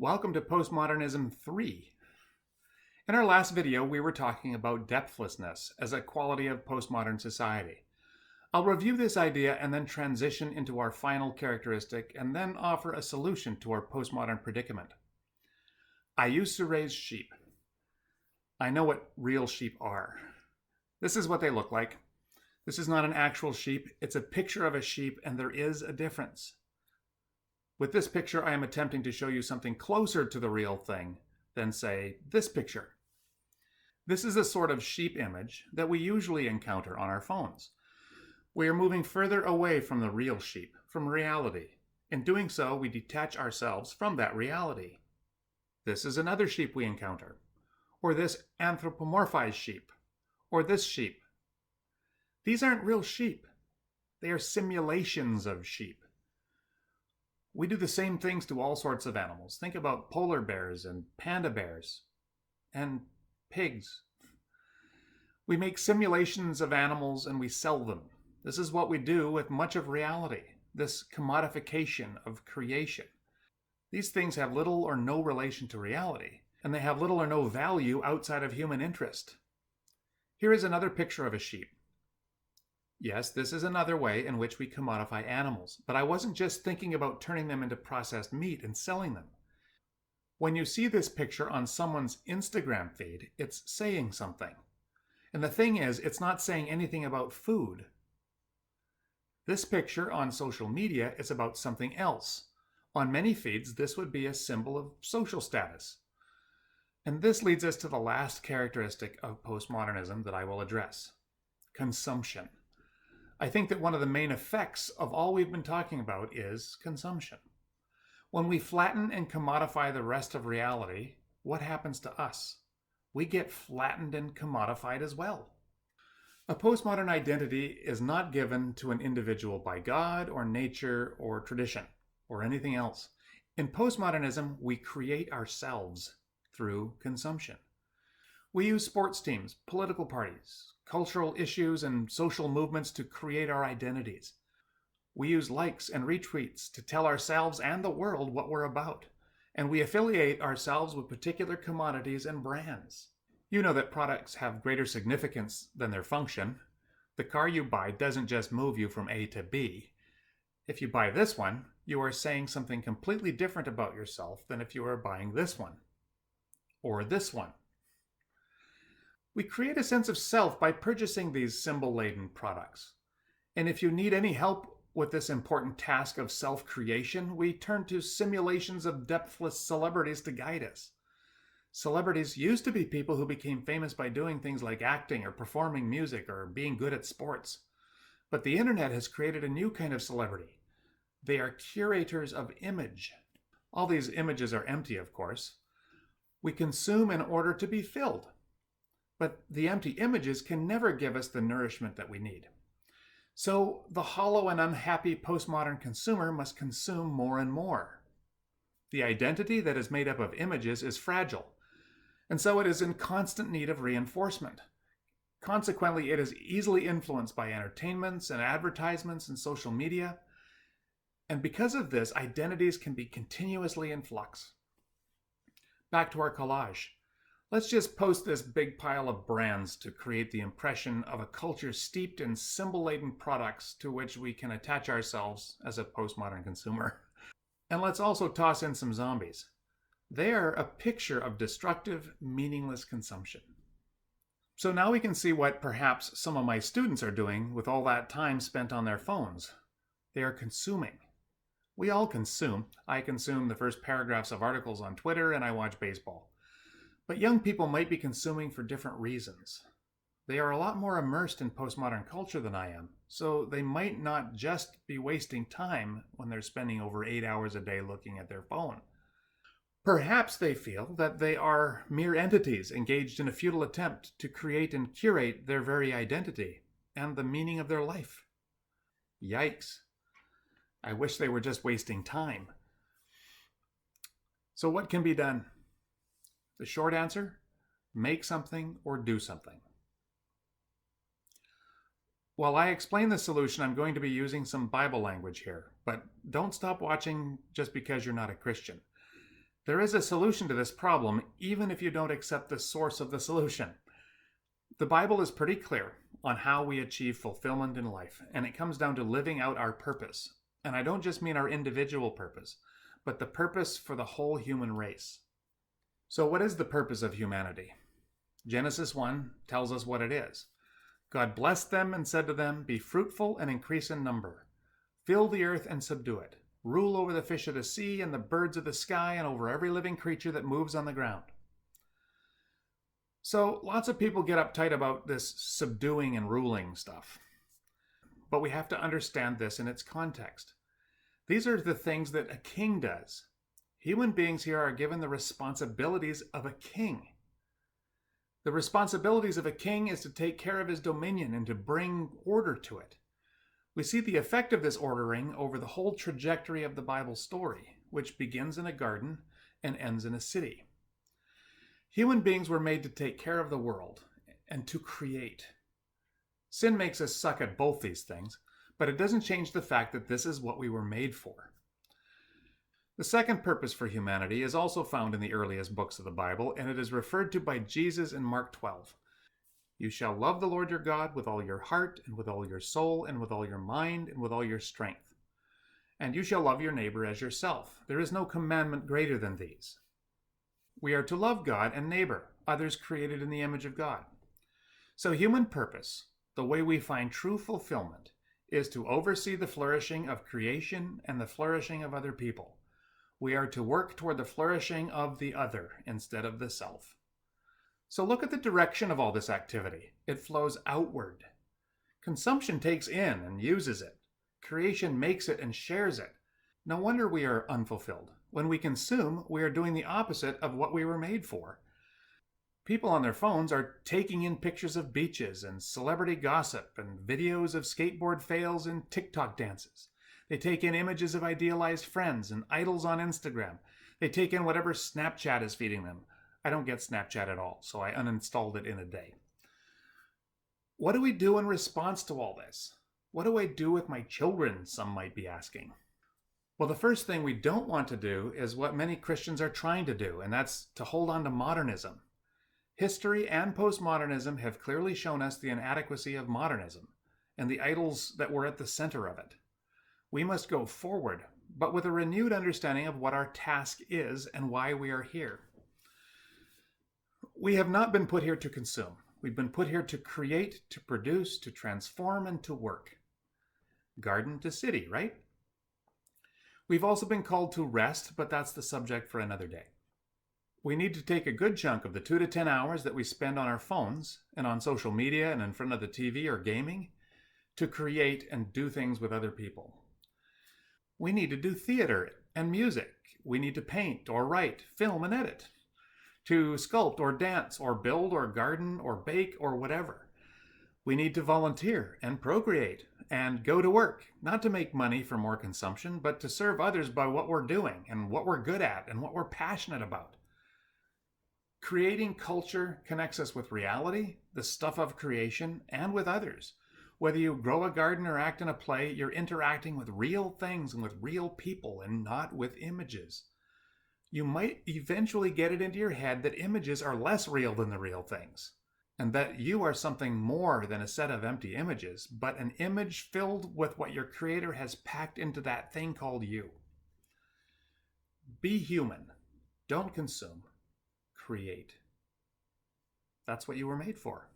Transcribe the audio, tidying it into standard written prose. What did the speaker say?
Welcome to Postmodernism 3. In our last video, we were talking about depthlessness as a quality of postmodern society. I'll review this idea and then transition into our final characteristic and then offer a solution to our postmodern predicament. I used to raise sheep. I know what real sheep are. This is what they look like. This is not an actual sheep. It's a picture of a sheep, and there is a difference. With this picture, I am attempting to show you something closer to the real thing than, say, this picture. This is a sort of sheep image that we usually encounter on our phones. We are moving further away from the real sheep, from reality. In doing so, we detach ourselves from that reality. This is another sheep we encounter, or this anthropomorphized sheep, or this sheep. These aren't real sheep. They are simulations of sheep. We do the same things to all sorts of animals. Think about polar bears and panda bears and pigs. We make simulations of animals and we sell them. This is what we do with much of reality, this commodification of creation. These things have little or no relation to reality, and they have little or no value outside of human interest. Here is another picture of a sheep. Yes, this is another way in which we commodify animals, but I wasn't just thinking about turning them into processed meat and selling them. When you see this picture on someone's Instagram feed, it's saying something. And the thing is, it's not saying anything about food. This picture on social media is about something else. On many feeds, this would be a symbol of social status. And this leads us to the last characteristic of postmodernism that I will address: consumption. I think that one of the main effects of all we've been talking about is consumption. When we flatten and commodify the rest of reality, what happens to us? We get flattened and commodified as well. A postmodern identity is not given to an individual by God or nature or tradition or anything else. In postmodernism, we create ourselves through consumption. We use sports teams, political parties, cultural issues, and social movements to create our identities. We use likes and retweets to tell ourselves and the world what we're about. And we affiliate ourselves with particular commodities and brands. You know that products have greater significance than their function. The car you buy doesn't just move you from A to B. If you buy this one, you are saying something completely different about yourself than if you were buying this one or this one. We create a sense of self by purchasing these symbol-laden products. And if you need any help with this important task of self-creation, we turn to simulations of depthless celebrities to guide us. Celebrities used to be people who became famous by doing things like acting or performing music or being good at sports. But the internet has created a new kind of celebrity. They are curators of image. All these images are empty, of course. We consume in order to be filled. But the empty images can never give us the nourishment that we need. So the hollow and unhappy postmodern consumer must consume more and more. The identity that is made up of images is fragile, and so it is in constant need of reinforcement. Consequently, it is easily influenced by entertainments and advertisements and social media. And because of this, identities can be continuously in flux. Back to our collage. Let's just post this big pile of brands to create the impression of a culture steeped in symbol-laden products to which we can attach ourselves as a postmodern consumer. And let's also toss in some zombies. They are a picture of destructive, meaningless consumption. So now we can see what perhaps some of my students are doing with all that time spent on their phones. They are consuming. We all consume. I consume the first paragraphs of articles on Twitter, and I watch baseball. But young people might be consuming for different reasons. They are a lot more immersed in postmodern culture than I am, so they might not just be wasting time when they're spending over 8 hours a day looking at their phone. Perhaps they feel that they are mere entities engaged in a futile attempt to create and curate their very identity and the meaning of their life. Yikes. I wish they were just wasting time. So what can be done? The short answer: make something or do something. While I explain the solution, I'm going to be using some Bible language here, but don't stop watching just because you're not a Christian. There is a solution to this problem, even if you don't accept the source of the solution. The Bible is pretty clear on how we achieve fulfillment in life, and it comes down to living out our purpose. And I don't just mean our individual purpose, but the purpose for the whole human race. So what is the purpose of humanity? Genesis 1 tells us what it is. God blessed them and said to them, "Be fruitful and increase in number. Fill the earth and subdue it. Rule over the fish of the sea and the birds of the sky and over every living creature that moves on the ground." So lots of people get uptight about this subduing and ruling stuff. But we have to understand this in its context. These are the things that a king does. Human beings here are given the responsibilities of a king. The responsibilities of a king is to take care of his dominion and to bring order to it. We see the effect of this ordering over the whole trajectory of the Bible story, which begins in a garden and ends in a city. Human beings were made to take care of the world and to create. Sin makes us suck at both these things, but it doesn't change the fact that this is what we were made for. The second purpose for humanity is also found in the earliest books of the Bible, and it is referred to by Jesus in Mark 12. "You shall love the Lord your God with all your heart and with all your soul and with all your mind and with all your strength. And you shall love your neighbor as yourself. There is no commandment greater than these." We are to love God and neighbor, others created in the image of God. So human purpose, the way we find true fulfillment, is to oversee the flourishing of creation and the flourishing of other people. We are to work toward the flourishing of the other instead of the self. So look at the direction of all this activity. It flows outward. Consumption takes in and uses it. Creation makes it and shares it. No wonder we are unfulfilled. When we consume, we are doing the opposite of what we were made for. People on their phones are taking in pictures of beaches and celebrity gossip and videos of skateboard fails and TikTok dances. They take in images of idealized friends and idols on Instagram. They take in whatever Snapchat is feeding them. I don't get Snapchat at all, so I uninstalled it in a day. What do we do in response to all this? What do I do with my children, some might be asking. Well, the first thing we don't want to do is what many Christians are trying to do, and that's to hold on to modernism. History and postmodernism have clearly shown us the inadequacy of modernism and the idols that were at the center of it. We must go forward, but with a renewed understanding of what our task is and why we are here. We have not been put here to consume. We've been put here to create, to produce, to transform, and to work. Garden to city, right? We've also been called to rest, but that's the subject for another day. We need to take a good chunk of the 2 to 10 hours that we spend on our phones and on social media and in front of the TV or gaming to create and do things with other people. We need to do theater and music. We need to paint or write, film and edit, to sculpt or dance or build or garden or bake or whatever. We need to volunteer and procreate and go to work, not to make money for more consumption, but to serve others by what we're doing and what we're good at and what we're passionate about. Creating culture connects us with reality, the stuff of creation, and with others. Whether you grow a garden or act in a play, you're interacting with real things and with real people and not with images. You might eventually get it into your head that images are less real than the real things, and that you are something more than a set of empty images, but an image filled with what your Creator has packed into that thing called you. Be human. Don't consume. Create. That's what you were made for.